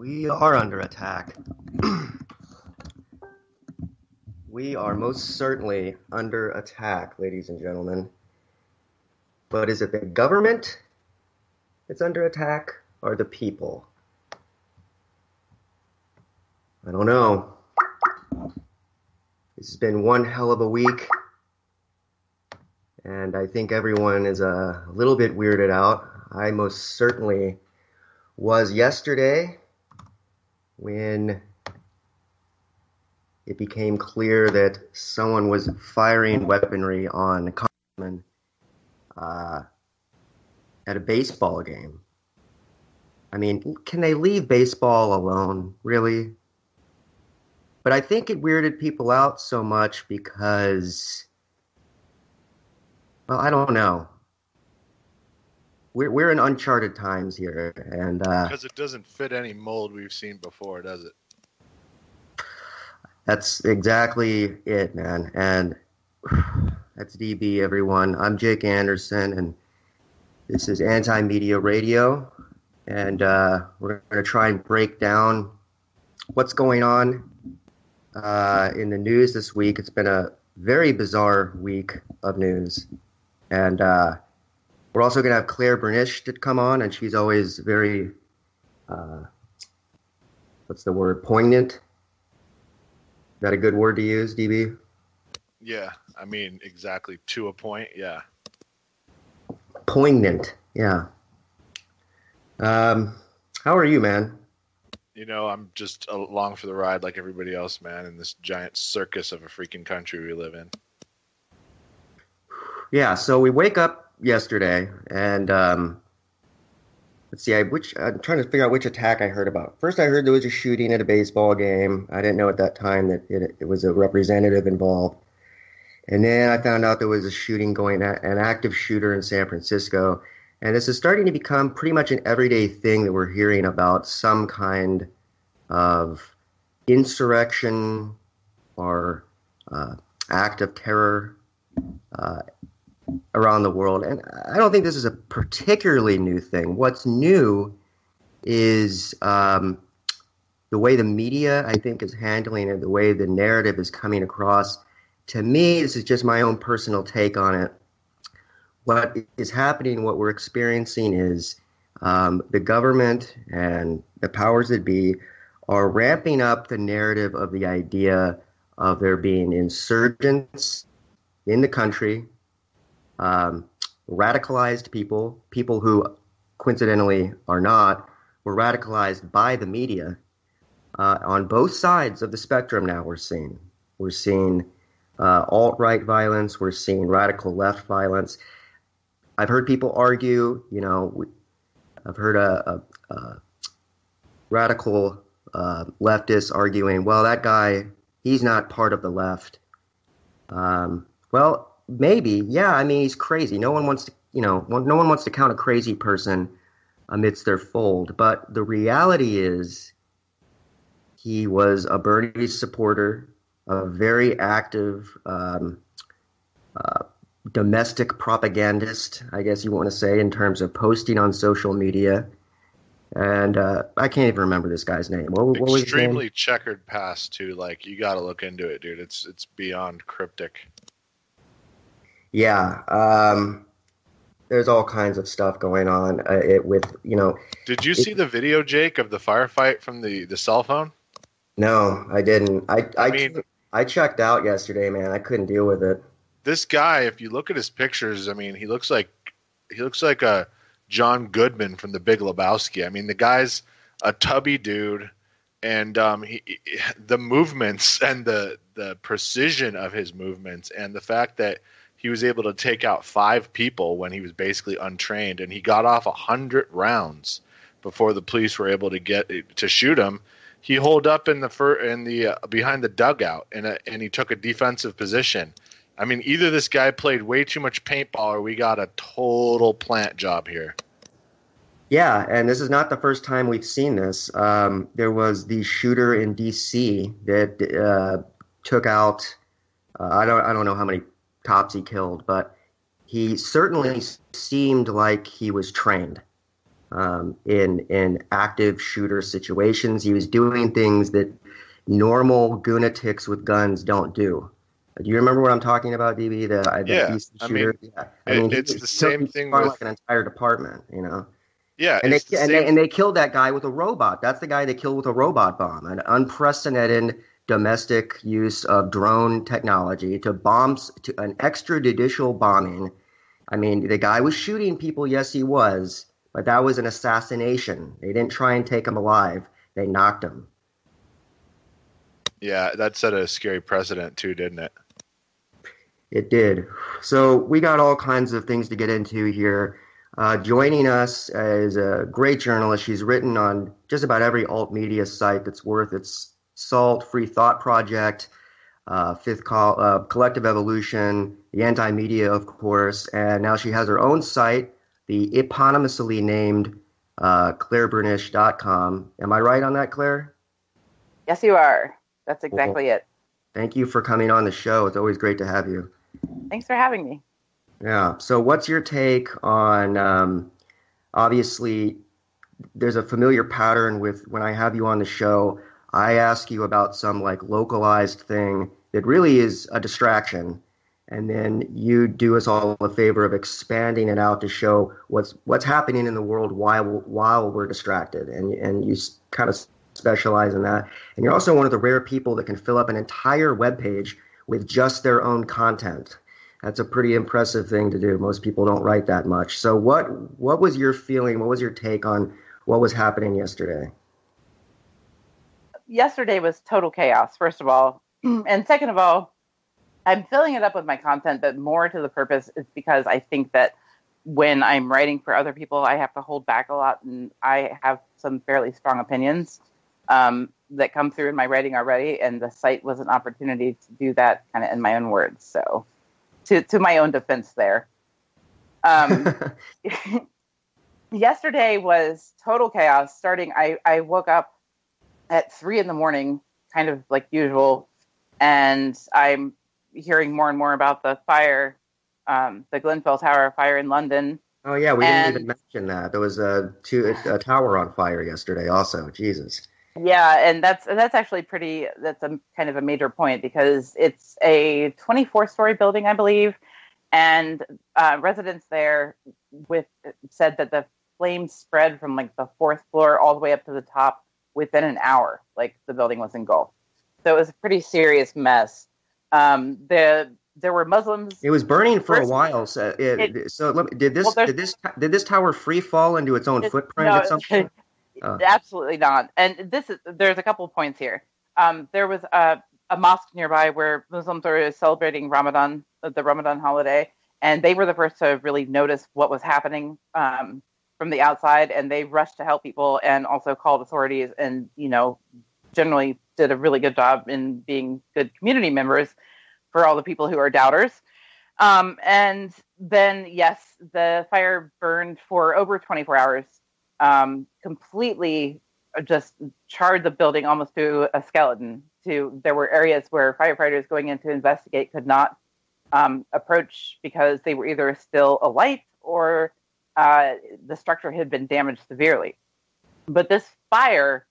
We are under attack. We are most certainly under attack, ladies and gentlemen. But is it the government that's under attack or the people? I don't know. This has been one hell of a week, and I think everyone is a little bit weirded out. I most certainly was yesterday when it became clear that someone was firing weaponry on congressmen at a baseball game. I mean, can they leave baseball alone, really? But I think it weirded people out so much because, well, I don't know. We're in uncharted times here, and because it doesn't fit any mold we've seen before, does it? That's exactly it, man. And that's DB, everyone. I'm Jake Anderson, and this is Anti-Media Radio. And we're going to try and break down what's going on in the news this week. It's been a very bizarre week of news. And we're also going to have Claire Bernish to come on, and she's always very, what's the word, poignant? Is that a good word to use, DB? Yeah, I mean, exactly, to a point, yeah. Poignant, yeah. How are you, man? You know, I'm just along for the ride like everybody else, man, in this giant circus of a freaking country we live in. Yeah, so we wake up yesterday, and let's see, I'm trying to figure out which attack I heard about. First, I heard there was a shooting at a baseball game. I didn't know at that time that it was a representative involved. And then I found out there was a shooting going at an active shooter in San Francisco. And this is starting to become pretty much an everyday thing that we're hearing about some kind of insurrection or act of terror around the world. And I don't think this is a particularly new thing. What's new is the way the media, I think, is handling it, the way the narrative is coming across. To me, this is just my own personal take on it. What is happening, what we're experiencing is the government and the powers that be are ramping up the narrative of the idea of there being insurgents in the country, radicalized people who coincidentally are not, were radicalized by the media on both sides of the spectrum. Now we're seeing alt-right violence, we're seeing radical left violence. I've heard people argue, I've heard a radical leftist arguing, well, that guy, he's not part of the left. Well, maybe, yeah. I mean, he's crazy. No one wants to, no one wants to count a crazy person amidst their fold. But the reality is, he was a Bernie supporter, a very active domestic propagandist, I guess you want to say, in terms of posting on social media. And I can't even remember this guy's name. What was his name? Extremely checkered past, too. Like, you got to look into it, dude. It's beyond cryptic. Yeah, there's all kinds of stuff going on Did you see the video, Jake, of the firefight from the cell phone? No, I didn't. I checked out yesterday, man. I couldn't deal with it. This guy, if you look at his pictures, I mean, he looks like a John Goodman from The Big Lebowski. I mean, the guy's a tubby dude, and the movements and the precision of his movements, and the fact that he was able to take out 5 people when he was basically untrained, and he got off 100 rounds before the police were able to get to shoot him. He holed up in the behind the dugout, and he took a defensive position. I mean, either this guy played way too much paintball, or we got a total plant job here. Yeah, and this is not the first time we've seen this. There was the shooter in D.C. that took out I don't know how many cops he killed, but he certainly seemed like he was trained. in active shooter situations. He was doing things that normal lunatics with guns don't do. Do you remember what I'm talking about, DB? The Yeah, beast I shooter. mean, Yeah, I mean it's the same he thing took on like with an entire department, you know. yeah, And it's the same. they killed that guy with a robot. That's the guy they killed with a robot bomb. An unprecedented domestic use of drone technology to bombs to an extrajudicial bombing. I mean, the guy was shooting people. Yes, he was, but that was an assassination. They didn't try and take him alive. They knocked him. Yeah, that set a scary precedent too, didn't it? It did. So we got all kinds of things to get into here. Joining us is a great journalist. She's written on just about every alt media site that's worth its salt. Free Thought Project, Collective Evolution, the Anti-Media, of course, and now she has her own site, the eponymously named ClaireBernish.com. Am I right on that, Claire? Yes, you are. That's Well, exactly it. thank you for coming on the show. It's always great to have you. Thanks for having me. Yeah. So, what's your take on? Obviously, there's a familiar pattern with when I have you on the show. I ask you about some like localized thing that really is a distraction, and then you do us all a favor of expanding it out to show what's happening in the world while we're distracted, and you kind of specialize in that. And you're also one of the rare people that can fill up an entire web page with just their own content. That's a pretty impressive thing to do. Most people don't write that much. So what was your feeling? What was your take on what was happening yesterday? Yesterday was total chaos, first of all. And second of all, I'm filling it up with my content, but more to the purpose is because I think that when I'm writing for other people, I have to hold back a lot, and I have some fairly strong opinions that come through in my writing already, and the site was an opportunity to do that kind of in my own words. So to my own defense there. Yesterday was total chaos. I woke up at 3 a.m, kind of like usual, and I'm hearing more and more about the fire, the Grenfell Tower fire in London. Oh yeah, we didn't even mention that. There was a tower on fire yesterday also. Jesus. Yeah, and that's actually that's a kind of a major point because it's a 24-story building, I believe, and residents there said that the flames spread from like the 4th floor all the way up to the top within an hour. Like the building was engulfed, so it was a pretty serious mess. There were Muslims. It was burning for a while. So, did this tower free fall into its own footprint at some point? Absolutely not. And there's a couple of points here. There was a mosque nearby where Muslims were celebrating Ramadan, the Ramadan holiday, and they were the first to really notice what was happening from the outside, and they rushed to help people and also called authorities and, generally did a really good job in being good community members for all the people who are doubters. And then, yes, the fire burned for over 24 hours. Completely just charred the building almost to a skeleton. There were areas where firefighters going in to investigate could not approach because they were either still alight or the structure had been damaged severely. But this fire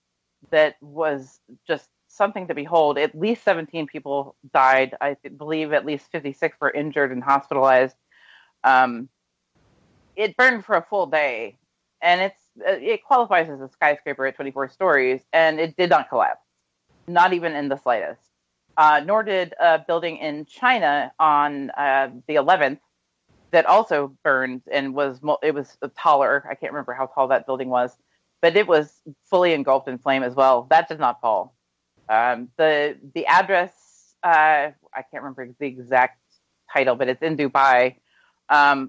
that was just something to behold, at least 17 people died. I believe at least 56 were injured and hospitalized. It burned for a full day, and it qualifies as a skyscraper at 24 stories, and it did not collapse, not even in the slightest. Nor did a building in China on the 11th that also burned and it was taller. I can't remember how tall that building was, but it was fully engulfed in flame as well. That did not fall. The address, I can't remember the exact title, but it's in Dubai.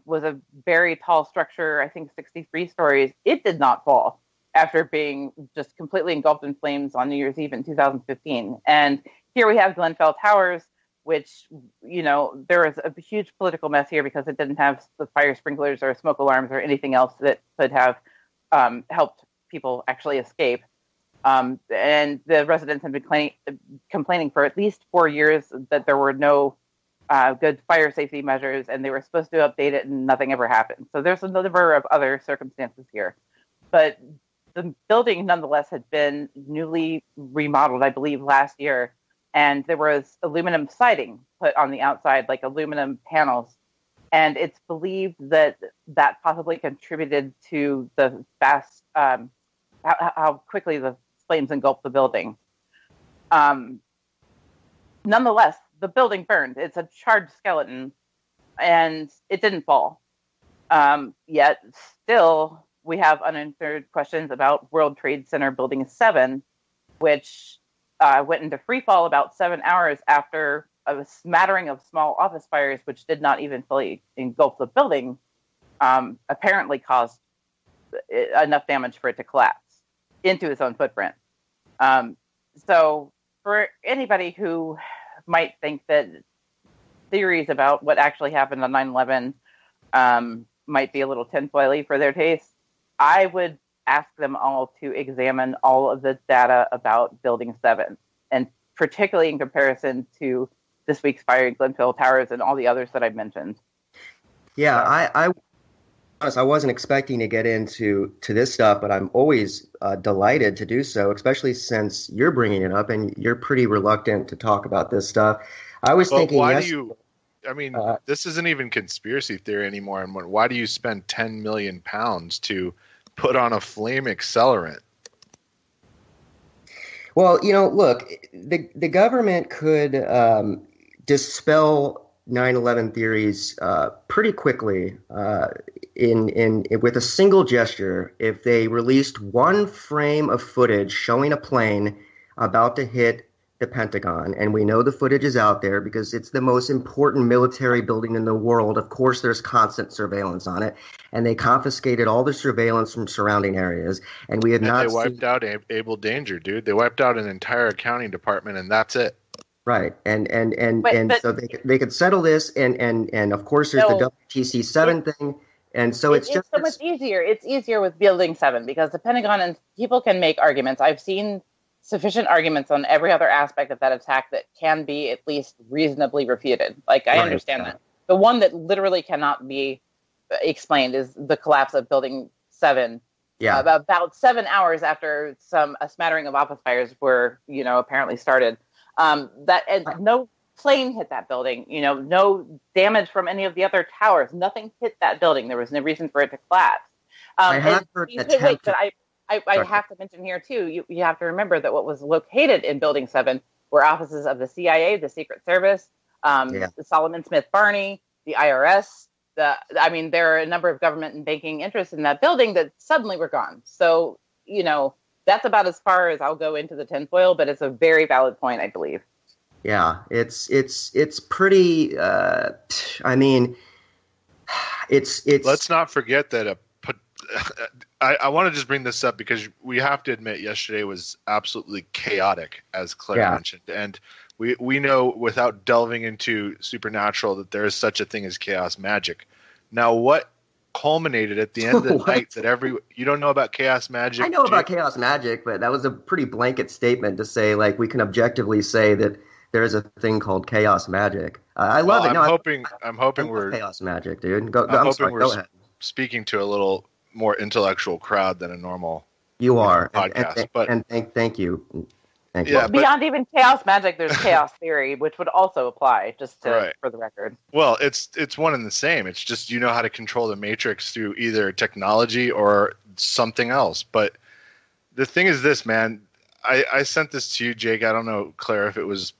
Was a very tall structure, I think 63 stories. It did not fall after being just completely engulfed in flames on New Year's Eve in 2015. And here we have Grenfell Towers, which, there is a huge political mess here because it didn't have the fire sprinklers or smoke alarms or anything else that could have helped people actually escape. And the residents have been complaining for at least 4 years that there were no good fire safety measures, and they were supposed to update it, and nothing ever happened. So there's a number of other circumstances here. But the building, nonetheless, had been newly remodeled, I believe, last year. And there was aluminum siding put on the outside, like aluminum panels. And it's believed that that possibly contributed to the fast, how quickly the flames engulfed the building. Nonetheless, the building burned. It's a charred skeleton, and it didn't fall. Yet, still, we have unanswered questions about World Trade Center Building 7, which went into free fall about 7 hours after a smattering of small office fires, which did not even fully engulf the building, apparently caused enough damage for it to collapse into its own footprint. So for anybody who might think that theories about what actually happened on 9/11 might be a little tinfoily for their taste, I would ask them all to examine all of the data about Building 7, and particularly in comparison to this week's fire in Glenville Towers and all the others that I've mentioned. Yeah, I wasn't expecting to get into this stuff, but I'm always delighted to do so, especially since you're bringing it up and you're pretty reluctant to talk about this stuff. I was thinking, why do you? I mean, this isn't even conspiracy theory anymore. And why do you spend £10 million to put on a flame accelerant? Well, look, the government could dispel 9/11 theories pretty quickly in with a single gesture if they released one frame of footage showing a plane about to hit the Pentagon. And we know the footage is out there because it's the most important military building in the world. Of course, there's constant surveillance on it. And they confiscated all the surveillance from surrounding areas. And we have not They wiped out Able Danger, dude. They wiped out an entire accounting department, and that's it. Right, and so they could settle this, and of course there's the WTC-7 thing, and so it's just so much easier. It's easier with Building 7 because the Pentagon and people can make arguments. I've seen sufficient arguments on every other aspect of that attack that can be at least reasonably refuted. Like I understand that. The one that literally cannot be explained is the collapse of Building 7. Yeah, about 7 hours after a smattering of office fires were apparently started. No plane hit that building, no damage from any of the other towers. Nothing hit that building. There was no reason for it to collapse. I have heard I have to mention here too, you have to remember that what was located in Building 7 were offices of the CIA, the Secret Service, the Solomon Smith Barney, the IRS. There are a number of government and banking interests in that building that suddenly were gone. So, that's about as far as I'll go into the tinfoil, but it's a very valid point, I believe. Yeah, it's pretty. It's. Let's not forget that I want to just bring this up because we have to admit yesterday was absolutely chaotic, as Claire mentioned, and we know without delving into supernatural that there is such a thing as chaos magic. Now, what culminated at the end of the night that you don't know about chaos magic? I know about chaos magic, but that was a pretty blanket statement to say like we can objectively say that there is a thing called chaos magic. I love it. I'm hoping we're chaos magic, dude. Go ahead. Speaking to a little more intellectual crowd than a normal podcast. Thank you. Yeah, beyond even chaos magic, there's chaos theory, which would also apply, for the record. Well, it's one and the same. It's just how to control the matrix through either technology or something else. But the thing is this, man. I sent this to you, Jake. I don't know, Claire, if it was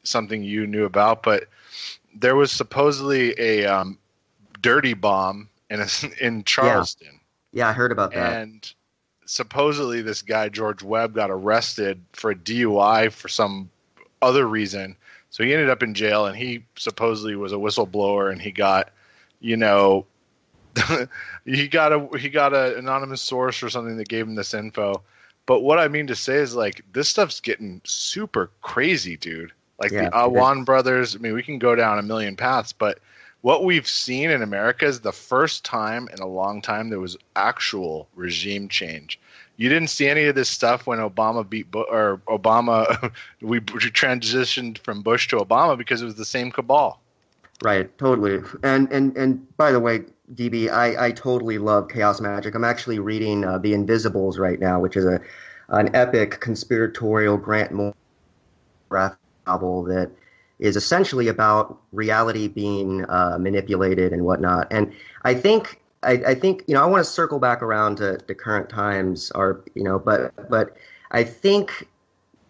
something you knew about, but there was supposedly a dirty bomb in Charleston. Yeah, I heard about that. And supposedly this guy, George Webb, got arrested for a DUI for some other reason. So he ended up in jail, and he supposedly was a whistleblower, and he got, he got an anonymous source or something that gave him this info. But what I mean to say is, like, this stuff's getting super crazy, dude. Like the Awan brothers, I mean, we can go down a million paths, but what we've seen in America is the first time in a long time there was actual regime change. You didn't see any of this stuff when Obama we transitioned from Bush to Obama because it was the same cabal. Right, totally. And by the way, DB, I totally love chaos magic. I'm actually reading The Invisibles right now, which is an epic conspiratorial Grant Morrison novel that is essentially about reality being manipulated and whatnot. And I think I want to circle back around to the current times, or but I think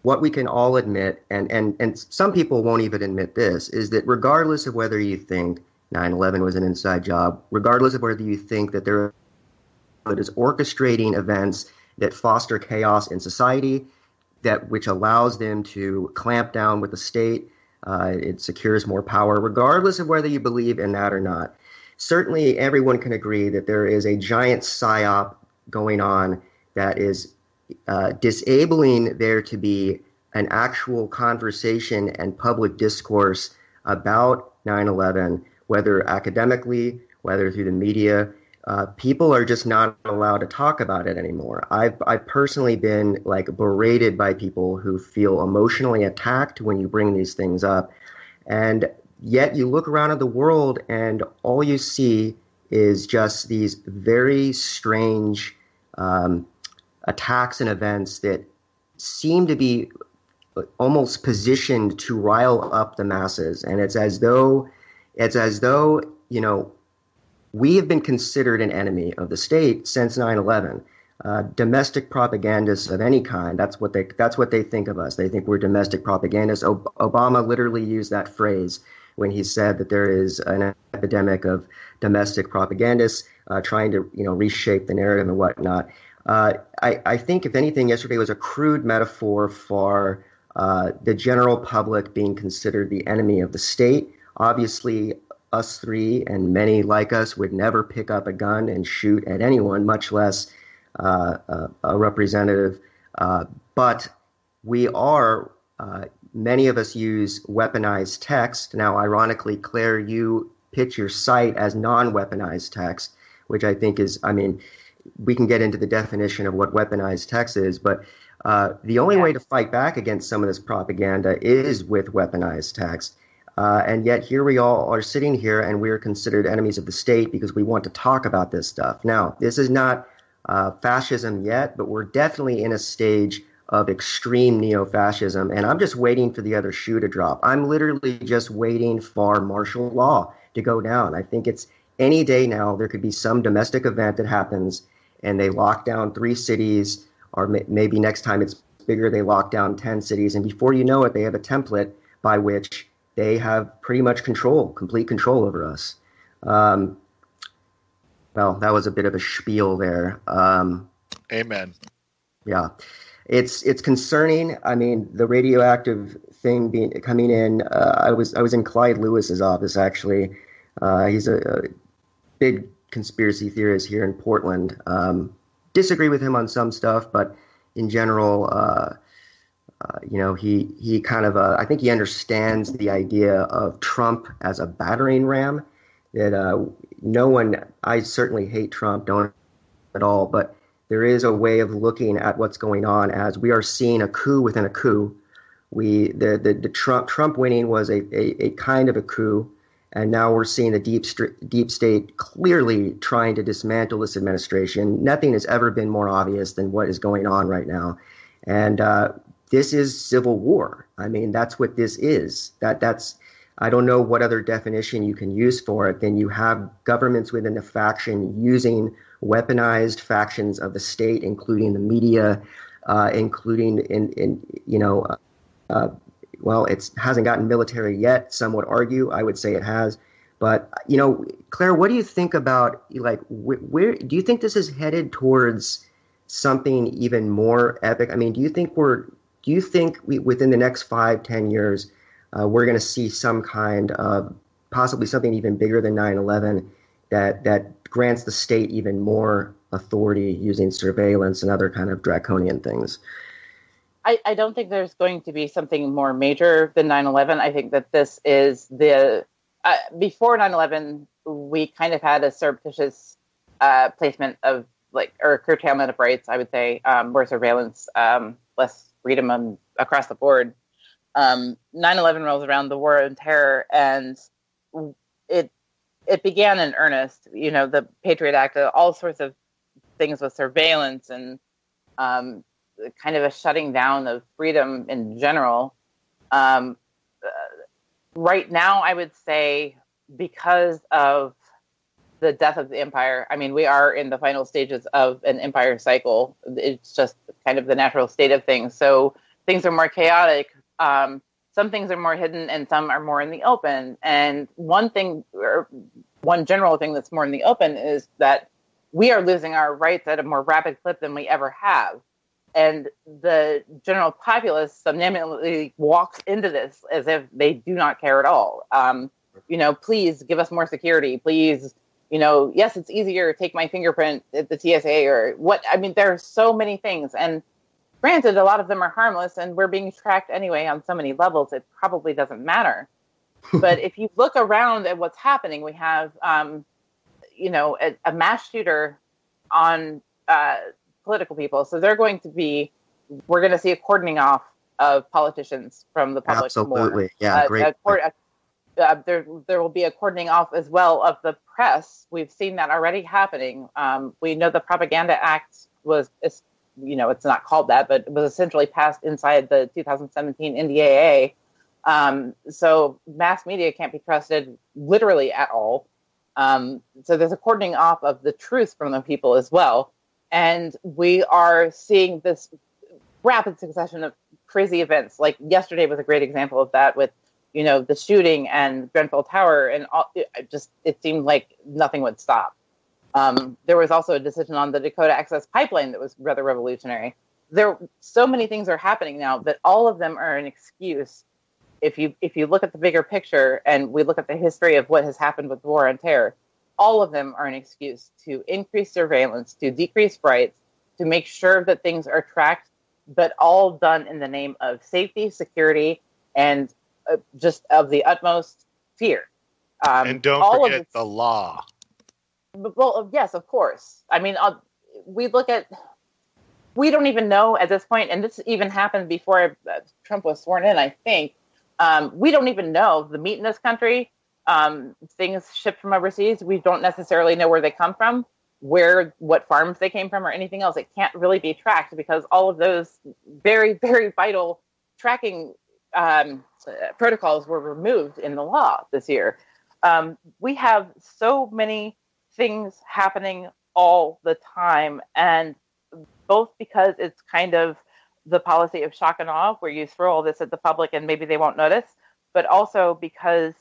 what we can all admit, and some people won't even admit this, is that regardless of whether you think 9/11 was an inside job, regardless of whether you think that there is orchestrating events that foster chaos in society, that which allows them to clamp down with the state, it secures more power, regardless of whether you believe in that or not. Certainly, everyone can agree that there is a giant psyop going on that is disabling there to be an actual conversation and public discourse about 9/11, whether academically, whether through the media. People are just not allowed to talk about it anymore. I've personally been like berated by people who feel emotionally attacked when you bring these things up. And yet you look around at the world and all you see is just these very strange attacks and events that seem to be almost positioned to rile up the masses. And it's as though, we have been considered an enemy of the state since 9/11. Domestic propagandists of any kind, that's what they think of us. They think we're domestic propagandists. Obama literally used that phrase when he said that there is an epidemic of domestic propagandists trying to reshape the narrative and whatnot. I think, if anything, yesterday was a crude metaphor for the general public being considered the enemy of the state. Obviously, us three and many like us would never pick up a gun and shoot at anyone, much less a representative. But we are, many of us use weaponized text. Now, ironically, Claire, you pitch your site as non-weaponized text, which I think is, we can get into the definition of what weaponized text is, but the only way to fight back against some of this propaganda is with weaponized text. And yet here we all are sitting here and we are considered enemies of the state because we want to talk about this stuff. Now, this is not fascism yet, but we're definitely in a stage of extreme neo-fascism, and I'm just waiting for the other shoe to drop. I'm literally just waiting for martial law to go down. I think it's any day now there could be some domestic event that happens and they lock down 3 cities, or maybe next time it's bigger, they lock down 10 cities, and before you know it, they have a template by which they have pretty much complete control over us. Well, that was a bit of a spiel there. Amen. Yeah, it's concerning. The radioactive thing coming in. I was in Clyde Lewis's office actually. He's a big conspiracy theorist here in Portland. Disagree with him on some stuff, but in general, he kind of, I think he understands the idea of Trump as a battering ram. That I certainly hate Trump, don't at all, but there is a way of looking at what's going on as we are seeing a coup within a coup. The Trump winning was a kind of a coup, and now we're seeing the deep state clearly trying to dismantle this administration. Nothing has ever been more obvious than what is going on right now, and this is civil war. That's what this is. That's I don't know what other definition you can use for it. Then you have governments within the faction using weaponized factions of the state, including the media, including well, it hasn't gotten military yet. Some would argue. I would say it has. But, Claire, what do you think about, where do you think this is headed towards something even more epic? Do you think within the next 5-10 years, we're going to see some kind of possibly something even bigger than 9/11 that grants the state even more authority using surveillance and other kind of draconian things? I don't think there's going to be something more major than 9/11. I think that this is before 9/11, we kind of had a surreptitious placement of or curtailment of rights, I would say, more surveillance, less freedom across the board. 9/11 rolls around, the war on terror, and it began in earnest. The Patriot Act, all sorts of things with surveillance and kind of a shutting down of freedom in general. Right now, I would say because of the death of the empire, I mean, we are in the final stages of an empire cycle. It's just kind of the natural state of things. So things are more chaotic. Some things are more hidden and some are more in the open. And one general thing that's more in the open is that we are losing our rights at a more rapid clip than we ever have. And the general populace somnambulantly walks into this as if they do not care at all. Please give us more security. Please, yes, it's easier to take my fingerprint at the TSA or what. I mean, there are so many things. And granted, a lot of them are harmless and we're being tracked anyway on so many levels, it probably doesn't matter. But if you look around at what's happening, we have, a mass shooter on political people. So we're going to see a cordoning off of politicians from the public. Absolutely. More. Yeah, great. There will be a cordoning off as well of the press. We've seen that already happening. We know the Propaganda Act was, it's not called that, but it was essentially passed inside the 2017 NDAA. So mass media can't be trusted literally at all. So there's a cordoning off of the truth from the people as well. And we are seeing this rapid succession of crazy events. Like yesterday was a great example of that with, the shooting and Grenfell Tower, and it seemed like nothing would stop. There was also a decision on the Dakota Access Pipeline that was rather revolutionary. So many things are happening now that all of them are an excuse. If you look at the bigger picture and we look at the history of what has happened with the war on terror, all of them are an excuse to increase surveillance, to decrease rights, to make sure that things are tracked, but all done in the name of safety, security, and just of the utmost fear. And don't forget the law. Well, yes, of course. I mean, we don't even know at this point, and this even happened before Trump was sworn in, I think. We don't even know the meat in this country. Things shipped from overseas, we don't necessarily know where they come from, what farms they came from, or anything else. It can't really be tracked because all of those very, very vital tracking protocols were removed in the law this year. We have so many things happening all the time, and both because it's kind of the policy of shock and awe, where you throw all this at the public and maybe they won't notice, but also because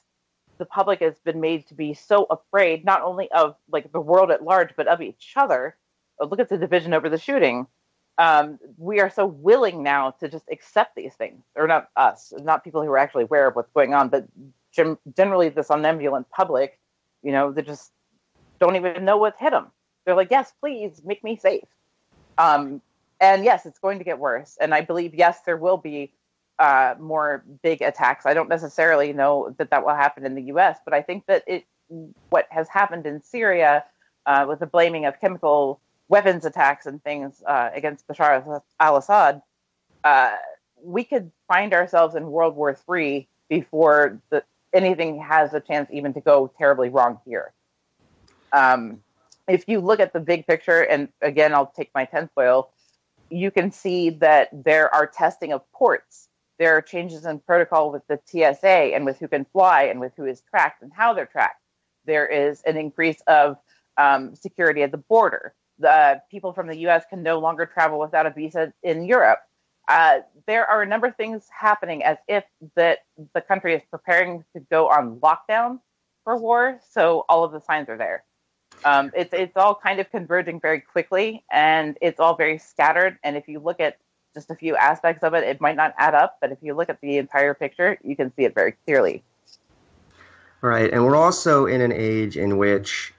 the public has been made to be so afraid, not only of like the world at large, but of each other. Look at the division over the shooting. We are so willing now to just accept these things, or not us, not people who are actually aware of what's going on, but generally the somnambulant public, they just don't even know what hit them. They're like, yes, please make me safe. And yes, it's going to get worse. And I believe, yes, there will be more big attacks. I don't necessarily know that will happen in the U.S., but I think that what has happened in Syria with the blaming of chemical weapons attacks and things against Bashar al-Assad, we could find ourselves in World War III before anything has a chance even to go terribly wrong here. If you look at the big picture, and again, I'll take my tinfoil, you can see that there are testing of ports. There are changes in protocol with the TSA and with who can fly and with who is tracked and how they're tracked. There is an increase of security at the border. The people from the U.S. can no longer travel without a visa in Europe. There are a number of things happening as if that the country is preparing to go on lockdown for war. So all of the signs are there. It's all kind of converging very quickly, and it's all very scattered. And if you look at just a few aspects of it, it might not add up. But if you look at the entire picture, you can see it very clearly. Right. And we're also in an age in which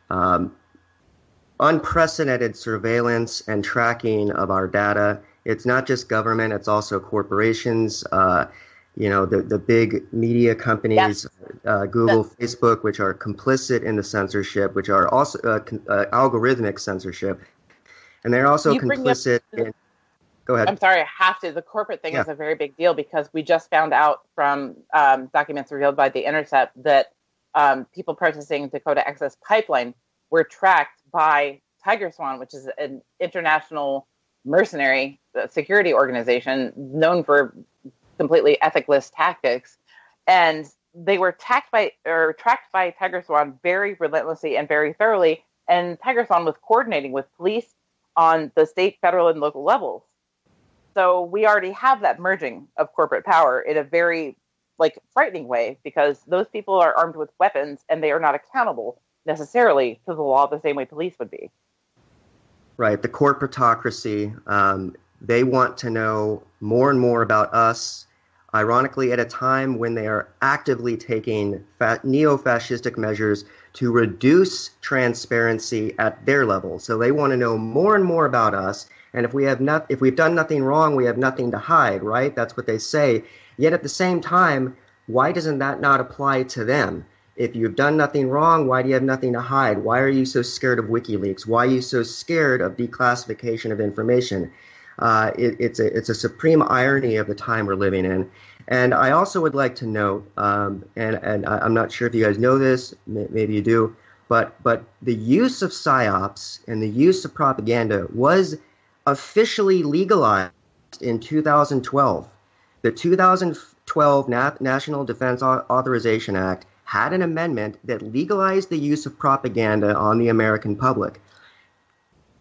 unprecedented surveillance and tracking of our data. It's not just government, it's also corporations, the big media companies, yes. Google, Facebook, which are complicit in the censorship, which are also algorithmic censorship. And they're also complicit in... Go ahead. I'm sorry, I have to. The corporate thing is a very big deal because we just found out from documents revealed by The Intercept that people protesting Dakota Access Pipeline were tracked by Tiger Swan, which is an international mercenary security organization known for completely ethicless tactics. And they were tracked by Tiger Swan very relentlessly and very thoroughly. And Tiger Swan was coordinating with police on the state, federal, and local levels. So we already have that merging of corporate power in a very frightening way, because those people are armed with weapons and they are not accountable necessarily to the law the same way police would be. Right. The corporatocracy, they want to know more and more about us, ironically, at a time when they are actively taking neo-fascistic measures to reduce transparency at their level. So they want to know more and more about us. And if we've done nothing wrong, we have nothing to hide, right? That's what they say. Yet at the same time, why doesn't that not apply to them? If you've done nothing wrong, why do you have nothing to hide? Why are you so scared of WikiLeaks? Why are you so scared of declassification of information? It's a supreme irony of the time we're living in. And I also would like to note, and I'm not sure if you guys know this, maybe you do, but the use of psyops and the use of propaganda was officially legalized in 2012. The 2012 National Defense Authorization Act had an amendment that legalized the use of propaganda on the American public.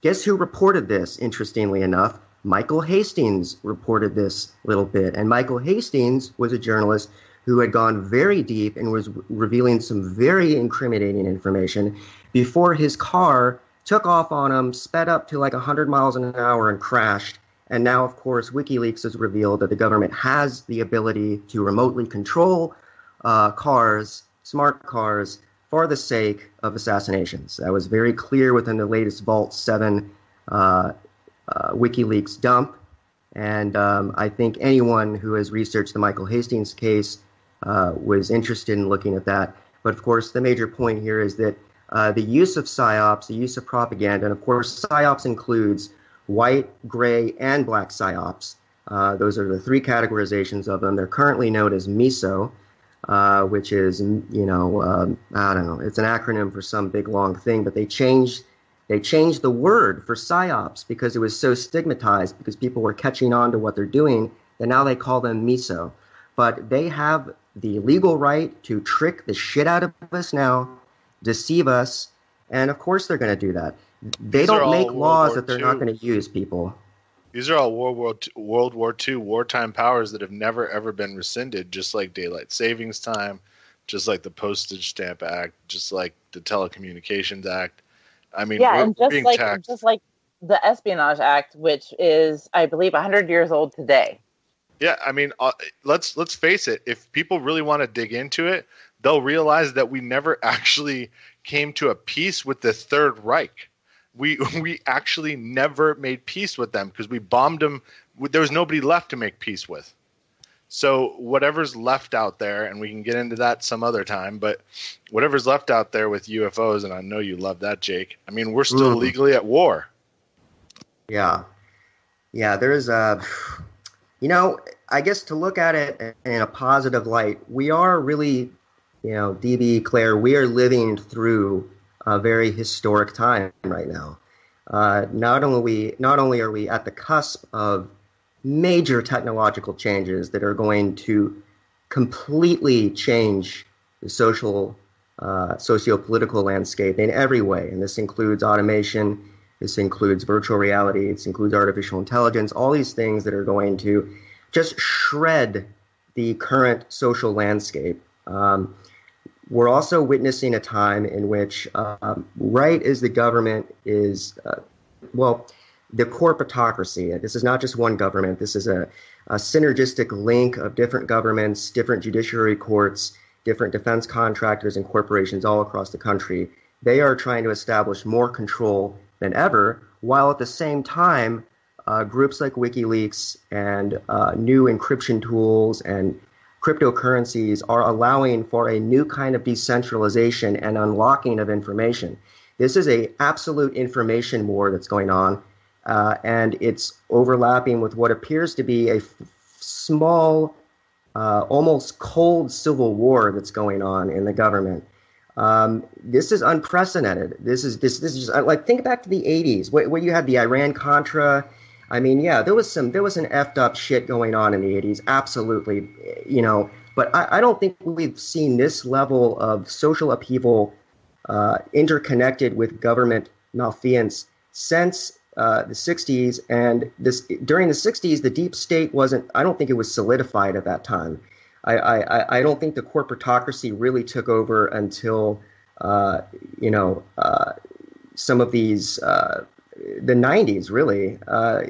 Guess who reported this, interestingly enough? Michael Hastings reported this little bit. And Michael Hastings was a journalist who had gone very deep and was revealing some very incriminating information before his car took off on him, sped up to 100 miles an hour and crashed. And now, of course, WikiLeaks has revealed that the government has the ability to remotely control cars, smart cars, for the sake of assassinations. That was very clear within the latest Vault 7 WikiLeaks dump. And I think anyone who has researched the Michael Hastings case was interested in looking at that. But, of course, the major point here is that the use of psyops, the use of propaganda, and, of course, psyops includes white, gray, and black psyops. Those are the three categorizations of them. They're currently known as MISO, which is, I don't know, it's an acronym for some big long thing, but they changed the word for psyops because it was so stigmatized, because people were catching on to what they're doing, and now they call them MISO. But they have the legal right to trick the shit out of us now, deceive us, and of course they're going to do that. They don't make laws that they're not going to use, people. These are all World War II wartime powers that have never, ever been rescinded, just like Daylight Savings Time, just like the Postage Stamp Act, just like the Telecommunications Act. I mean, yeah, and just like the Espionage Act, which is, I believe, 100 years old today. Yeah, I mean, let's face it. If people really want to dig into it, they'll realize that we never actually came to a peace with the Third Reich. We actually never made peace with them because we bombed them. There was nobody left to make peace with. So whatever's left out there, and we can get into that some other time, but whatever's left out there with UFOs, and I know you love that, Jake. I mean, we're still legally at war. Yeah. Yeah, there's a... I guess to look at it in a positive light, we are really, DB, Claire, we are living through a very historic time right now. Not only are we at the cusp of major technological changes that are going to completely change the socio-political landscape in every way, and this includes automation, this includes virtual reality, this includes artificial intelligence, all these things that are going to just shred the current social landscape. We're also witnessing a time in which, right as the government is, the corporatocracy, this is not just one government, this is a synergistic link of different governments, different judiciary courts, different defense contractors and corporations all across the country. They are trying to establish more control than ever, while at the same time, groups like WikiLeaks and new encryption tools and cryptocurrencies are allowing for a new kind of decentralization and unlocking of information. This is an absolute information war that's going on, and it's overlapping with what appears to be a small, almost cold civil war that's going on in the government. This is unprecedented. This is just like, think back to the 80s where you had the Iran-Contra. I mean, yeah, there was an effed up shit going on in the 80s. Absolutely, but I don't think we've seen this level of social upheaval interconnected with government malfeasance since the 60s. And during the 60s, the deep state wasn't. I don't think it was solidified at that time. I don't think the corporatocracy really took over until some of these. The 90s really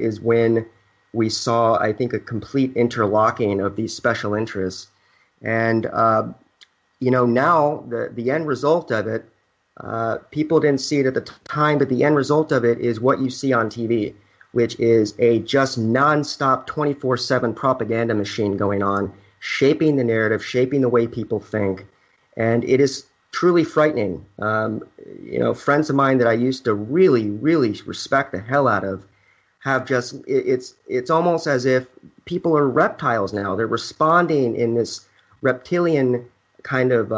is when we saw, I think, a complete interlocking of these special interests. And, now the end result of it, people didn't see it at the time, but the end result of it is what you see on TV, which is a just nonstop 24/7 propaganda machine going on, shaping the narrative, shaping the way people think. And it is truly frightening. Friends of mine that I used to really, really respect the hell out of have just, it's almost as if people are reptiles now. They're responding in this reptilian kind of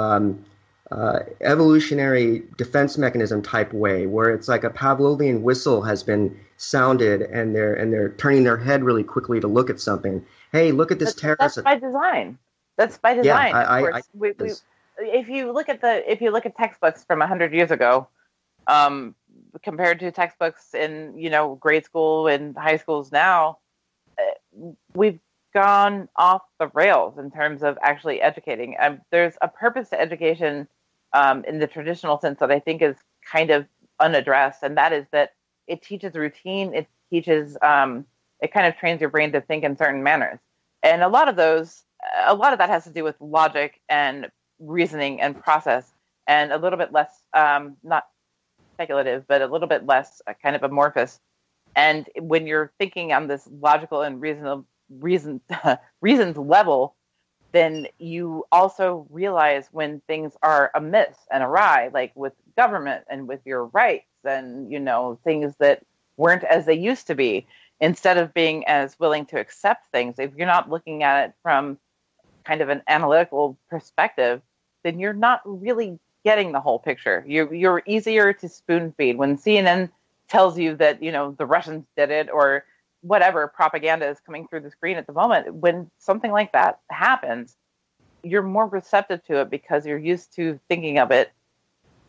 evolutionary defense mechanism type way, where it's like a Pavlovian whistle has been sounded and they're turning their head really quickly to look at something. Hey, look at this terrorist. That's by design. That's by design. Yeah, if you look at textbooks from 100 years ago, compared to textbooks in grade school and high schools now, we've gone off the rails in terms of actually educating. There's a purpose to education in the traditional sense that I think is kind of unaddressed, and that is that it teaches routine. It teaches it kind of trains your brain to think in certain manners, and a lot of that has to do with logic and reasoning and process, and a little bit less not speculative, but a little bit less kind of amorphous. And when you're thinking on this logical and reasons level, then you also realize when things are amiss and awry, like with government and with your rights and things that weren't as they used to be. Instead of being as willing to accept things, if you're not looking at it from kind of an analytical perspective, then you're not really getting the whole picture. You're easier to spoon feed when CNN tells you that the Russians did it, or whatever propaganda is coming through the screen at the moment. When something like that happens, you're more receptive to it because you're used to thinking of it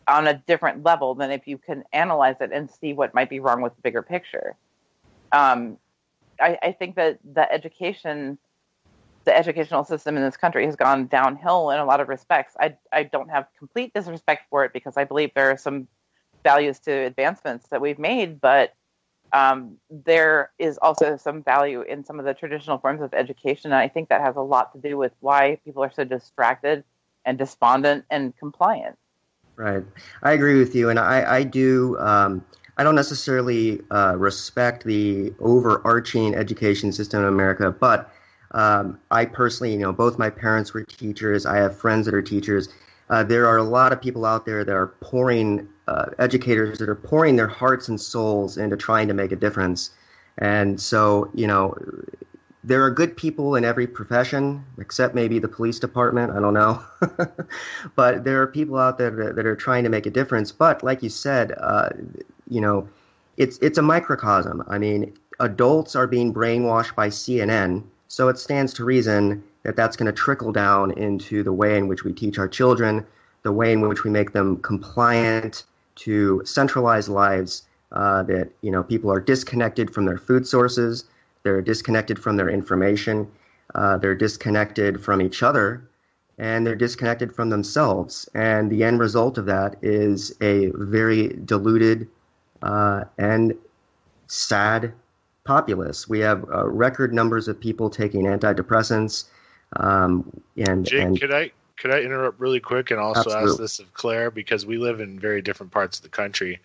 on a different level than if you can analyze it and see what might be wrong with the bigger picture. I think that the educational system in this country has gone downhill in a lot of respects. I don't have complete disrespect for it because I believe there are some values to advancements that we've made, but there is also some value in some of the traditional forms of education. And I think that has a lot to do with why people are so distracted and despondent and compliant. Right. I agree with you. And I do, I don't necessarily respect the overarching education system in America, but I personally, both my parents were teachers. I have friends that are teachers. There are a lot of people out there that are pouring, educators that are pouring their hearts and souls into trying to make a difference. And so, there are good people in every profession, except maybe the police department. I don't know. But there are people out there that are trying to make a difference. But like you said, it's a microcosm. I mean, adults are being brainwashed by CNN. So it stands to reason that that's going to trickle down into the way in which we teach our children, the way in which we make them compliant to centralized lives, that, people are disconnected from their food sources, they're disconnected from their information, they're disconnected from each other, and they're disconnected from themselves. And the end result of that is a very diluted and sad populace. We have record numbers of people taking antidepressants. Jake, could I interrupt really quick and also Absolutely. ask this of Claire, because we live in very different parts of the country.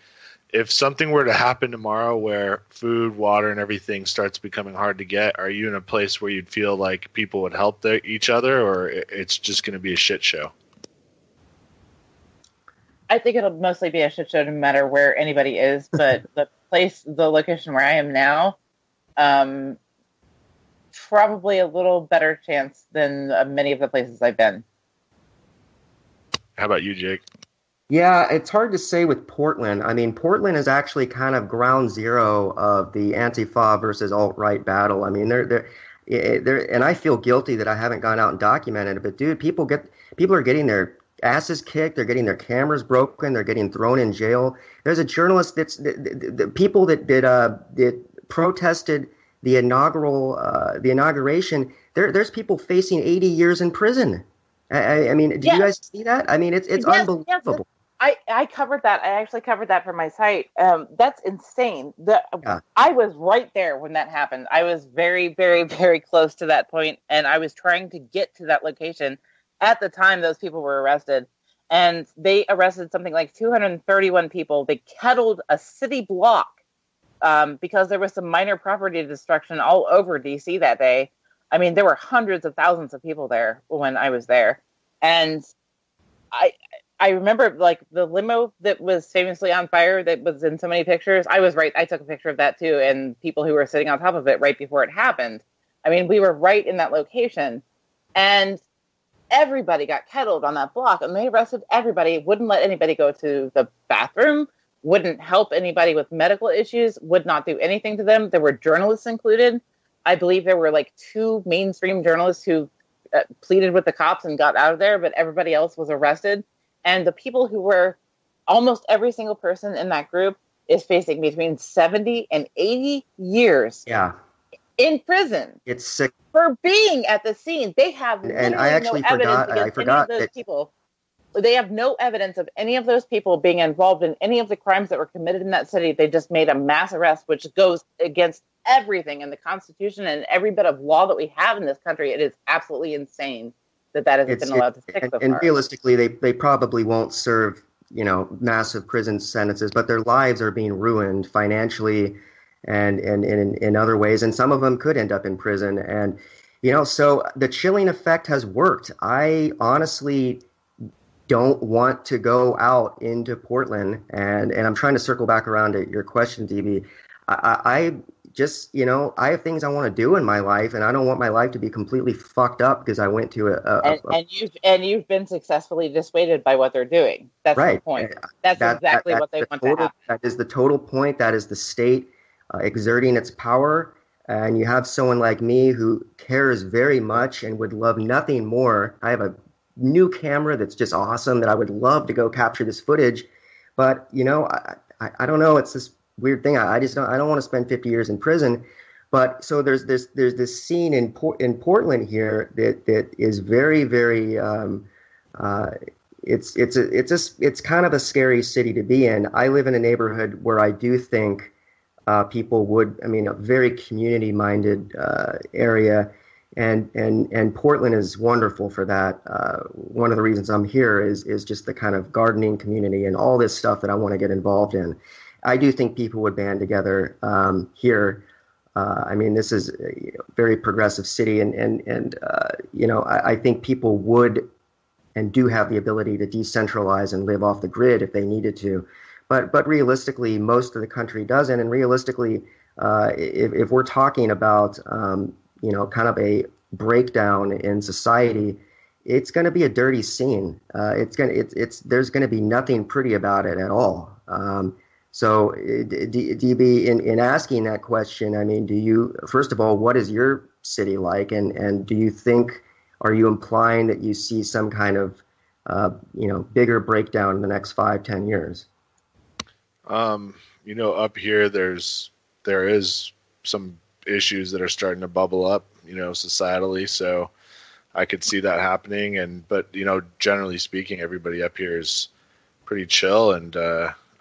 If something were to happen tomorrow where food, water, and everything starts becoming hard to get, are you in a place where you'd feel like people would help each other, or it's just going to be a shit show? I think it'll mostly be a shit show no matter where anybody is, but the location where I am now, probably a little better chance than many of the places I've been. How about you, Jake? Yeah, it's hard to say with Portland. I mean, Portland is actually kind of ground zero of the Antifa versus alt-right battle. I mean, and I feel guilty that I haven't gone out and documented it. But dude, people are getting their asses kicked. They're getting their cameras broken. They're getting thrown in jail. There's a journalist the people that protested the inauguration. There's people facing 80 years in prison. I mean, did you guys see that? I mean, it's Yes, unbelievable. I covered that. I actually covered that for my site. That's insane. Yeah. I was right there when that happened. I was very, very, very close to that point, and I was trying to get to that location at the time those people were arrested. And they arrested something like 231 people. They kettled a city block because there was some minor property destruction all over DC that day. I mean, there were hundreds of thousands of people there when I was there. And I remember like the limo that was famously on fire that was in so many pictures. I was right. I took a picture of that too. And people who were sitting on top of it right before it happened. I mean, we were right in that location and everybody got kettled on that block and they arrested everybody. Wouldn't let anybody go to the bathroom, wouldn't help anybody with medical issues, would not do anything to them. There were journalists included. I believe there were like 2 mainstream journalists who pleaded with the cops and got out of there, but everybody else was arrested. And the people who were, almost every single person in that group is facing between 70 and 80 years in prison. It's sick. For being at the scene. They have and I actually no forgot. evidence I forgot those that people. They have no evidence of any of those people being involved in any of the crimes that were committed in that city. They just made a mass arrest, which goes against everything in the Constitution and every bit of law that we have in this country. It is absolutely insane that hasn't been allowed to stick so far. And realistically, they probably won't serve, massive prison sentences, but their lives are being ruined financially and in other ways. And some of them could end up in prison. And, so the chilling effect has worked. I honestly don't want to go out into Portland. And I'm trying to circle back around to your question, DB. I just, I have things I want to do in my life, and I don't want my life to be completely fucked up because I went to you've been successfully dissuaded by what they're doing. That's right. The point. That's exactly what they want to happen. That is the total point. That is the state exerting its power. And you have someone like me who cares very much and would love nothing more. I have a new camera that's just awesome that I would love to go capture this footage. But, I don't know. It's this weird thing. I don't want to spend 50 years in prison. But so there's this scene in Portland here that is very, very it's kind of a scary city to be in. I live in a neighborhood where I do think people would, a very community-minded area, and Portland is wonderful for that. One of the reasons I'm here is just the kind of gardening community and all this stuff that I want to get involved in. I do think people would band together here. This is a very progressive city, and I think people would and do have the ability to decentralize and live off the grid if they needed to. But realistically, most of the country doesn't. And realistically, if we're talking about kind of a breakdown in society, it's going to be a dirty scene. There's going to be nothing pretty about it at all. So, DB, in asking that question, first of all, what is your city like, and do you think, are you implying that you see some kind of bigger breakdown in the next 5-10 years? Up here, there is some issues that are starting to bubble up, societally. So I could see that happening. But generally speaking, everybody up here is pretty chill. And,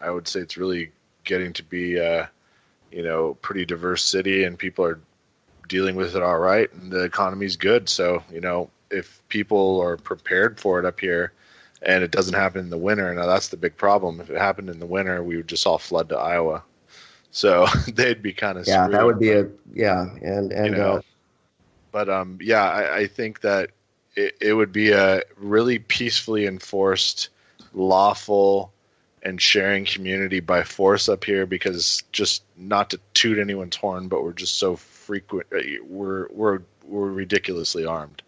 I would say it's really getting to be a, pretty diverse city, and people are dealing with it all right. And the economy's good. So, if people are prepared for it up here, and it doesn't happen in the winter. Now that's the big problem. If it happened in the winter, we would just all flood to Iowa. So they'd be kind of screwed. Yeah, that would be I think that it would be a really peacefully enforced, lawful, and sharing community by force up here, because just not to toot anyone's horn, but we're just so frequent. We're ridiculously armed.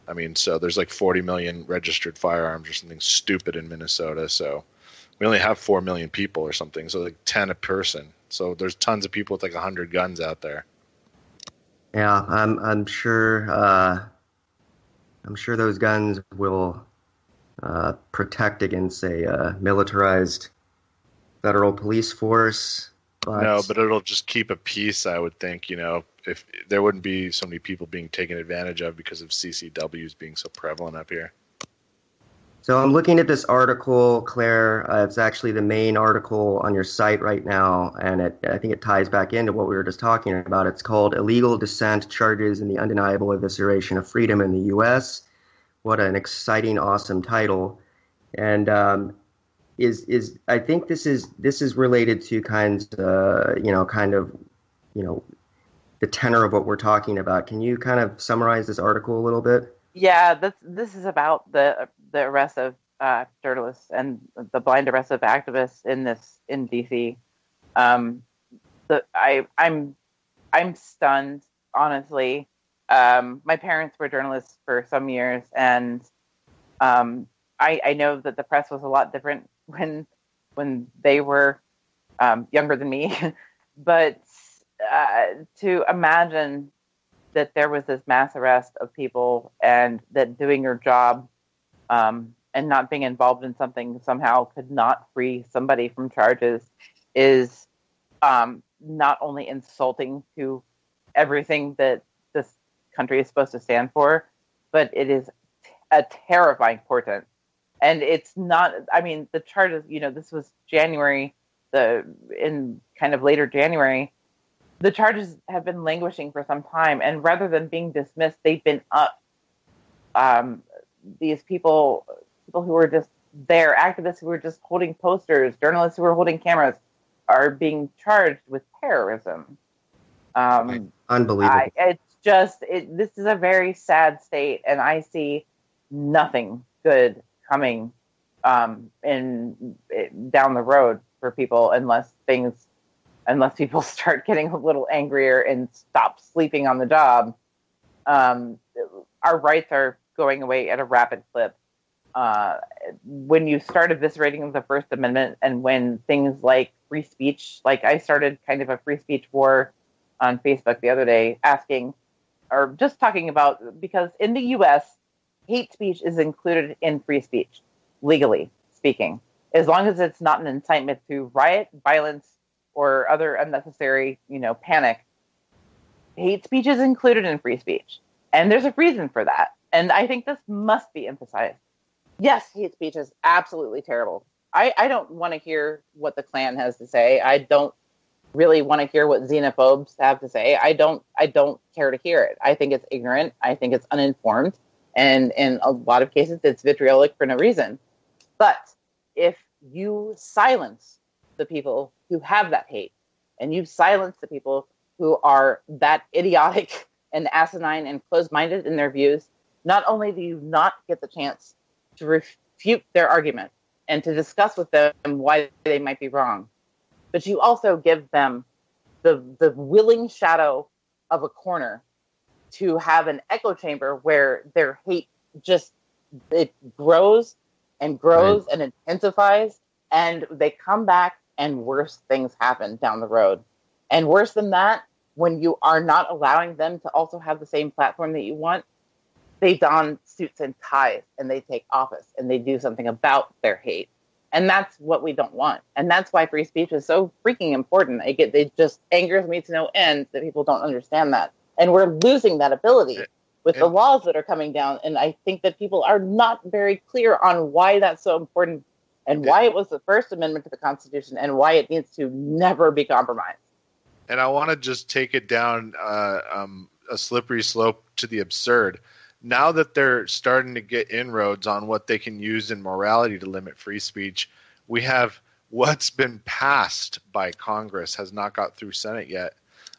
I mean, so there's like 40 million registered firearms or something stupid in Minnesota. So we only have 4 million people or something. So like 10 a person. So there's tons of people with like 100 guns out there. Yeah, I'm sure. I'm sure those guns will protect against a militarized federal police force. No, but it'll just keep a peace, I would think. If there wouldn't be so many people being taken advantage of because of CCWs being so prevalent up here. So I'm looking at this article, Claire. It's actually the main article on your site right now, and I think it ties back into what we were just talking about. It's called "Illegal Dissent Charges in the Undeniable Evisceration of Freedom in the U.S." What an exciting, awesome title! And I think this is related to the tenor of what we're talking about. Can you kind of summarize this article a little bit? Yeah, this is about the arrest of journalists and the blind arrest of activists in DC. I'm stunned, honestly. My parents were journalists for some years, and I know that the press was a lot different when they were younger than me. But to imagine that there was this mass arrest of people, and that doing your job and not being involved in something somehow could not free somebody from charges is not only insulting to everything that this country is supposed to stand for, but it is a terrifying portent. And it's not, I mean, the charges, this was January, in kind of later January, the charges have been languishing for some time, and rather than being dismissed, they've been up. These people who were just there, activists who were just holding posters, journalists who were holding cameras, are being charged with terrorism. Unbelievable. This is a very sad state, and I see nothing good coming down the road for people unless people start getting a little angrier and stop sleeping on the job. Our rights are going away at a rapid clip. When you start eviscerating the First Amendment, and when things like free speech, like I started kind of a free speech war on Facebook the other day, asking, or just talking about, because in the U.S., hate speech is included in free speech, legally speaking, as long as it's not an incitement to riot, violence, or other unnecessary, panic. Hate speech is included in free speech. And there's a reason for that. And I think this must be emphasized. Yes, hate speech is absolutely terrible. I don't want to hear what the Klan has to say. I don't really want to hear what xenophobes have to say. I don't care to hear it. I think it's ignorant. I think it's uninformed. And in a lot of cases, it's vitriolic for no reason. But if you silence the people who have that hate, and you silence the people who are that idiotic and asinine and closed-minded in their views, not only do you not get the chance to refute their argument and to discuss with them why they might be wrong, but you also give them the willing shadow of a corner to have an echo chamber where their hate it grows and grows and intensifies, and they come back and worse things happen down the road. And worse than that, when you are not allowing them to also have the same platform that you want, they don suits and ties, and they take office, and they do something about their hate. And that's what we don't want. And that's why free speech is so freaking important. It just angers me to no end that people don't understand that. And we're losing that ability with the laws that are coming down. And I think that people are not very clear on why that's so important, and why it was the First Amendment to the Constitution, and why it needs to never be compromised. And I want to just take it down a slippery slope to the absurd. Now that they're starting to get inroads on what they can use in morality to limit free speech, we have what's been passed by Congress, has not got through Senate yet,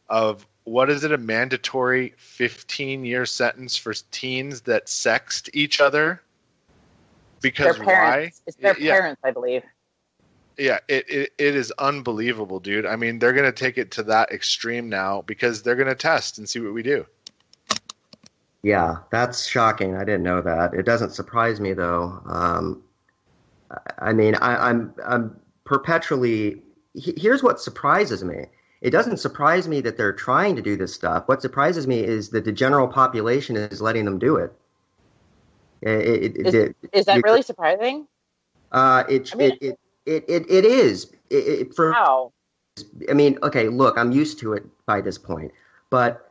of what is it, a mandatory 15-year sentence for teens that sexted each other? Because their parents. Why? It's their parents, I believe. Yeah, it is unbelievable, dude. I mean, they're going to take it to that extreme now because they're going to test and see what we do. Yeah, that's shocking. I didn't know that. It doesn't surprise me though. I mean, I'm perpetually. Here's what surprises me. It doesn't surprise me that they're trying to do this stuff. What surprises me is that the general population is letting them do it. Is that really surprising? It is. How? I mean, okay, look, I'm used to it by this point, but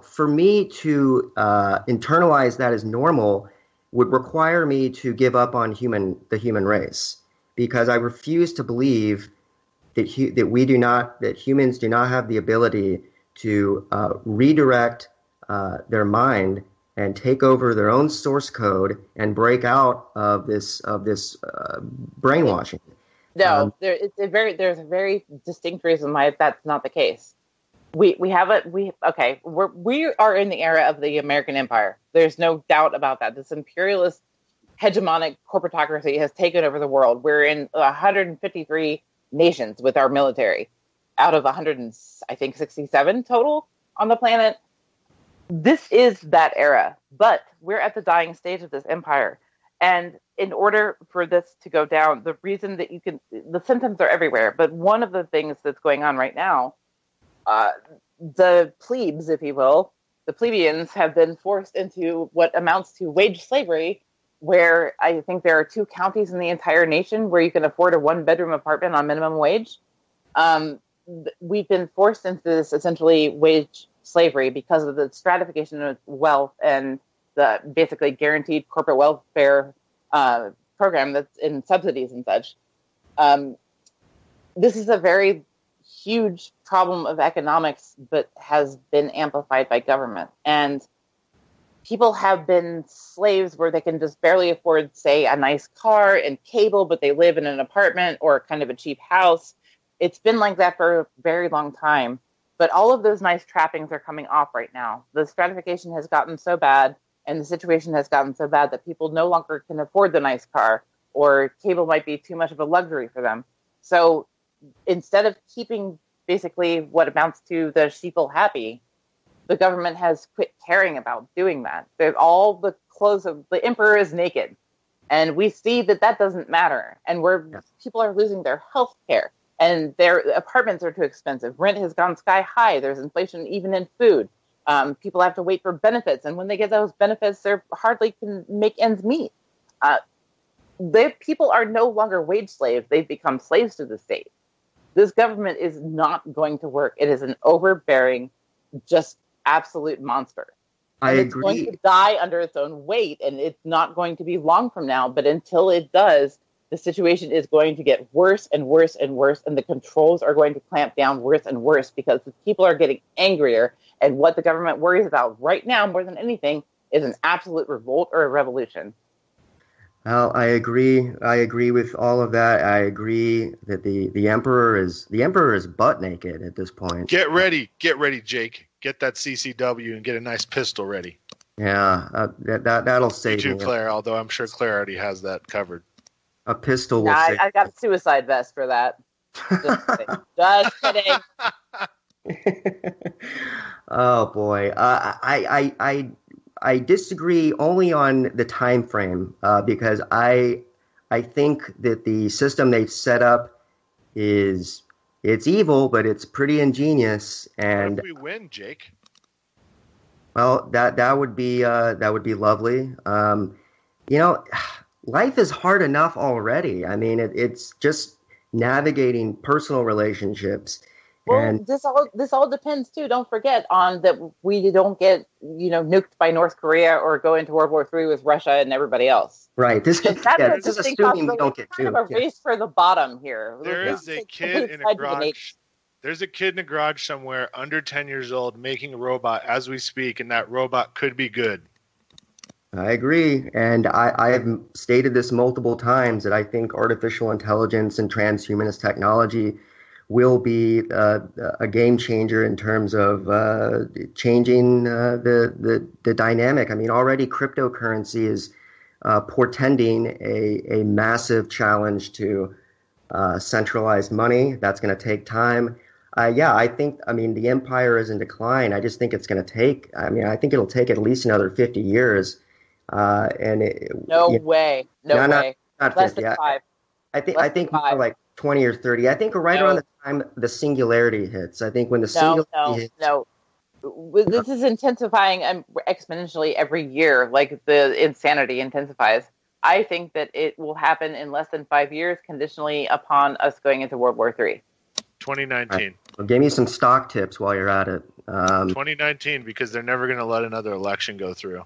for me to internalize that as normal would require me to give up on the human race, because I refuse to believe that humans do not have the ability to redirect their mind and take over their own source code and break out of this brainwashing. No, there's a very distinct reason why that's not the case. We are in the era of the American Empire. There's no doubt about that. This imperialist hegemonic corporatocracy has taken over the world. We're in 153 nations with our military out of 167 total on the planet. This is that era, but we're at the dying stage of this empire. And in order for this to go down, the reason that the symptoms are everywhere, but one of the things that's going on right now, the plebes, if you will, the plebeians have been forced into what amounts to wage slavery, where I think there are 2 counties in the entire nation where you can afford a 1-bedroom apartment on minimum wage. We've been forced into this essentially wage slavery because of the stratification of wealth and the basically guaranteed corporate welfare program that's in subsidies and such. This is a very huge problem of economics, but has been amplified by government. And people have been slaves where they can just barely afford, say, a nice car and cable, but they live in an apartment or kind of a cheap house. It's been like that for a very long time. But all of those nice trappings are coming off right now. The stratification has gotten so bad, and the situation has gotten so bad that people no longer can afford the nice car, or cable might be too much of a luxury for them. So instead of keeping basically what amounts to the sheeple happy, the government has quit caring about doing that. All the clothes of the emperor is naked. And we see that doesn't matter. And people are losing their health care. And their apartments are too expensive. Rent has gone sky high. There's inflation even in food. People have to wait for benefits. And when they get those benefits, they hardly can make ends meet. People are no longer wage slaves. They've become slaves to the state. This government is not going to work. It is an overbearing, just absolute monster. I agree. It's going to die under its own weight, and it's not going to be long from now. But until it does, the situation is going to get worse and worse and worse, and the controls are going to clamp down worse and worse because the people are getting angrier. And what the government worries about right now, more than anything, is an absolute revolt or a revolution. Well, I agree. I agree with all of that. I agree that the emperor is butt naked at this point. Get ready, Jake. Get that CCW and get a nice pistol ready. Yeah, that'll save you too, me. Claire. Although I'm sure Claire already has that covered. A pistol will save. I got a suicide vest for that. Just kidding. Oh boy, I disagree only on the time frame because I think that the system they set up it's evil, but it's pretty ingenious. And what if we win, Jake? Well, that would be lovely. Life is hard enough already. I mean, it's just navigating personal relationships. Well, and this all depends too. Don't forget on that we don't get nuked by North Korea or go into World War III with Russia and everybody else. Right. This is assuming we don't get kind of a race for the bottom here. There is a kid in a garage. There's a kid in a garage somewhere under 10 years old making a robot as we speak, and that robot could be good. I agree. And I have stated this multiple times that I think artificial intelligence and transhumanist technology will be a game changer in terms of changing the dynamic. I mean, already cryptocurrency is portending a massive challenge to centralized money. That's going to take time. Yeah, I mean, the empire is in decline. I just think it's going to take, I think it'll take at least another 50 years. And No way. No no, way. not Less 50. than five. I Less than think more five. like 20 or 30. I think right around No. the time the singularity hits. I think when the No, singularity hits, no. This is intensifying exponentially every year, like the insanity intensifies. I think that it will happen in less than 5 years, conditionally upon us going into World War III. 2019. well, give me some stock tips while you're at it. 2019, because they're never going to let another election go through.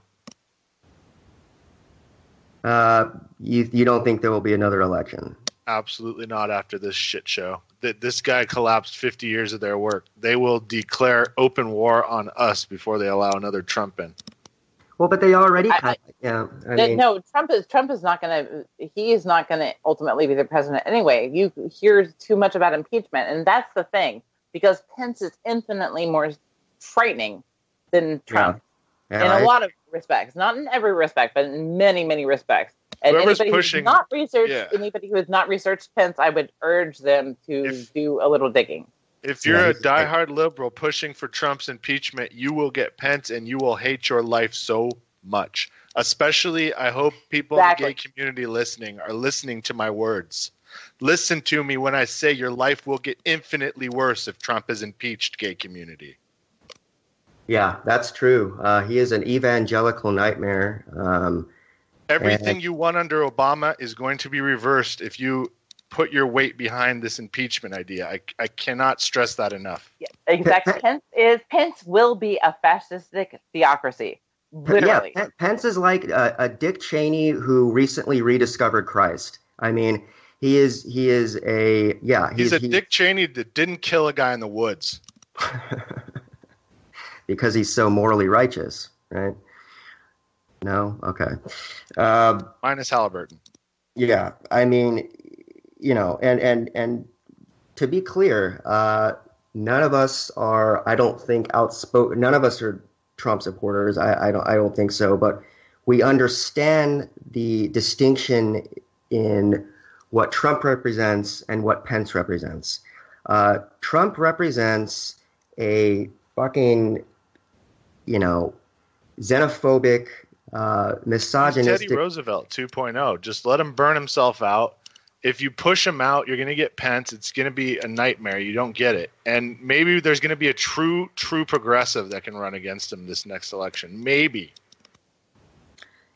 You don't think there will be another election? Absolutely not after this shit show. This guy collapsed 50 years of their work. They will declare open war on us before they allow another Trump in. Well, but they already yeah. No, Trump is not going to. He is not going to ultimately be the president anyway. You hear too much about impeachment, and that's the thing, because Pence is infinitely more frightening than Trump in a lot of respects. Not in every respect, but in many, many respects. And anybody who has not researched Pence, I would urge them to do a little digging. If you're a diehard liberal pushing for Trump's impeachment, you will get Pence and you will hate your life so much. Especially, I hope people in the gay community listening are listening to my words. Listen to me when I say your life will get infinitely worse if Trump is impeached, gay community. Yeah, that's true. He is an evangelical nightmare. Everything you won under Obama is going to be reversed if you put your weight behind this impeachment idea. I cannot stress that enough. Yeah, exactly. Pence will be a fascistic theocracy. Literally. Yeah, Pence is like a Dick Cheney who recently rediscovered Christ. I mean, he's a Dick Cheney that didn't kill a guy in the woods. Because he's so morally righteous, right? No? Okay. Minus Halliburton. Yeah, I mean, and to be clear, none of us are, I don't think, outspoken. None of us are Trump supporters. I don't think so. But we understand the distinction in what Trump represents and what Pence represents. Trump represents a fucking, xenophobic, misogynistic. Teddy Roosevelt 2.0. Just let him burn himself out. If you push him out, you're going to get Pence. It's going to be a nightmare. You don't get it. And maybe there's going to be a true progressive that can run against him this next election. Maybe.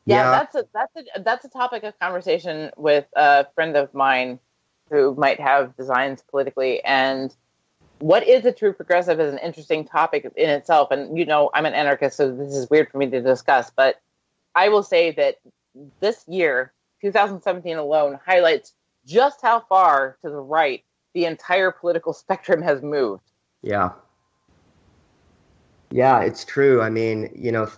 Yeah, that's a topic of conversation with a friend of mine who might have designs politically. And what is a true progressive is an interesting topic in itself. And, I'm an anarchist, so this is weird for me to discuss. But I will say that this year, 2017 alone, highlights just how far to the right the entire political spectrum has moved. Yeah. Yeah, it's true. I mean,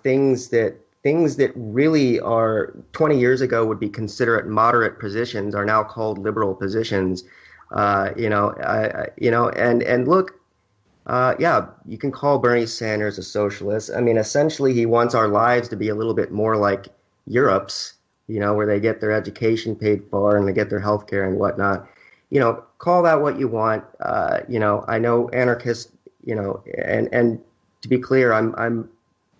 things that really are 20 years ago would be considered moderate positions are now called liberal positions. And look, you can call Bernie Sanders a socialist. I mean, essentially, he wants our lives to be a little bit more like Europe's, where they get their education paid for and they get their health care and whatnot. Call that what you want. I know anarchists, and to be clear, I'm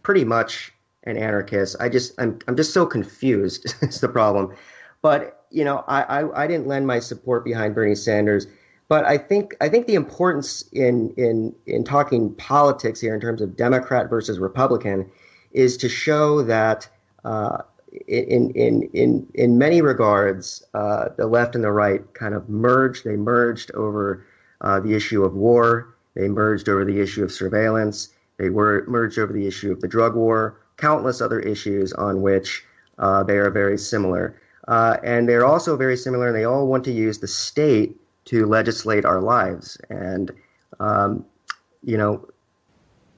pretty much an anarchist. I'm just so confused. It's the problem. But, I didn't lend my support behind Bernie Sanders. But I think the importance in talking politics here in terms of Democrat versus Republican is to show that in many regards the left and the right kind of merged. They merged over the issue of war. They merged over the issue of surveillance. They merged over the issue of the drug war. Countless other issues on which they are very similar. And they're also very similar, and they all want to use the state to legislate our lives. And,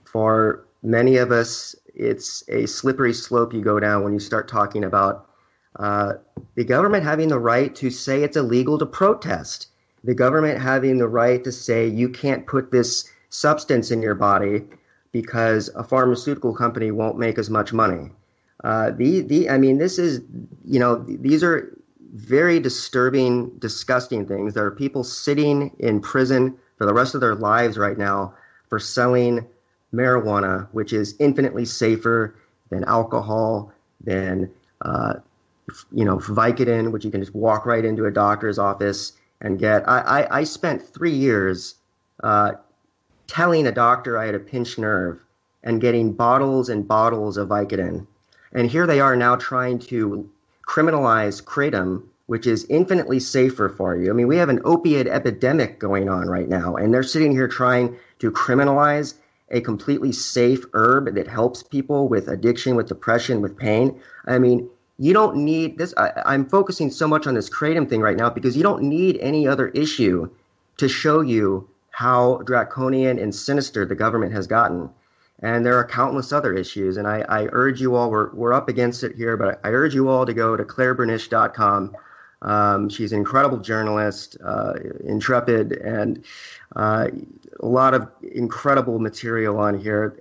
for many of us, it's a slippery slope you go down when you start talking about the government having the right to say it's illegal to protest, the government having the right to say you can't put this substance in your body because a pharmaceutical company won't make as much money. This is, these are very disturbing, disgusting things. There are people sitting in prison for the rest of their lives right now for selling marijuana, which is infinitely safer than alcohol, than Vicodin, which you can just walk right into a doctor's office and get. I spent 3 years telling a doctor I had a pinched nerve and getting bottles and bottles of Vicodin. And here they are now trying to criminalize kratom, which is infinitely safer for you. I mean, we have an opiate epidemic going on right now, and they're sitting here trying to criminalize a completely safe herb that helps people with addiction, with depression, with pain. I mean, you don't need this. I'm focusing so much on this kratom thing right now because you don't need any other issue to show you how draconian and sinister the government has gotten. And there are countless other issues. And I urge you all, we're up against it here, but I urge you all to go to clairebernish.com. She's an incredible journalist, intrepid, and a lot of incredible material on here.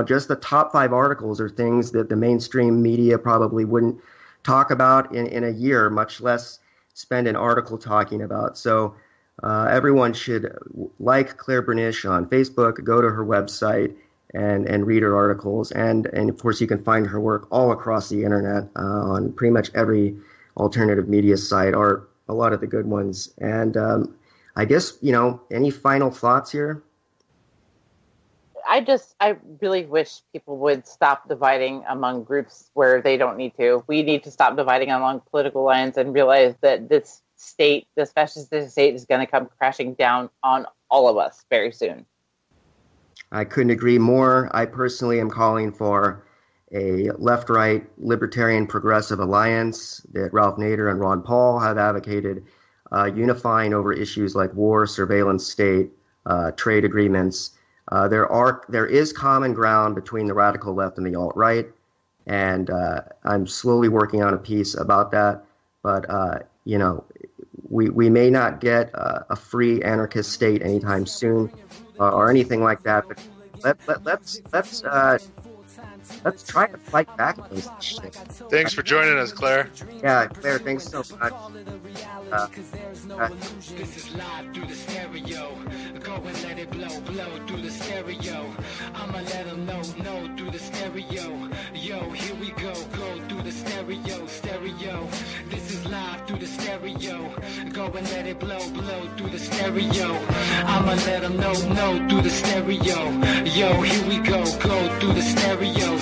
Just the top 5 articles are things that the mainstream media probably wouldn't talk about in a year, much less spend an article talking about. So everyone should like Claire Bernish on Facebook, go to her website, and read her articles. And of course, you can find her work all across the internet on pretty much every alternative media site, or a lot of the good ones. And I guess, any final thoughts here? I really wish people would stop dividing among groups where they don't need to. We need to stop dividing along political lines and realize that this fascist state is going to come crashing down on all of us very soon. I couldn't agree more. I personally am calling for a left-right libertarian progressive alliance that Ralph Nader and Ron Paul have advocated, unifying over issues like war, surveillance state, trade agreements. There is common ground between the radical left and the alt-right, and I'm slowly working on a piece about that. But we may not get a free anarchist state anytime soon, or anything like that. But let's try to fight back against this shit. Thanks for joining us, Claire. Yeah, Claire, thanks so much. This is live through the stereo. Go and let it blow through the stereo. I'ma let them know through the stereo. Yo, here we go through the stereo. This is live through the stereo. Go and let it blow through the stereo. I'ma let them know through the stereo. Yo, here we go through the stereo.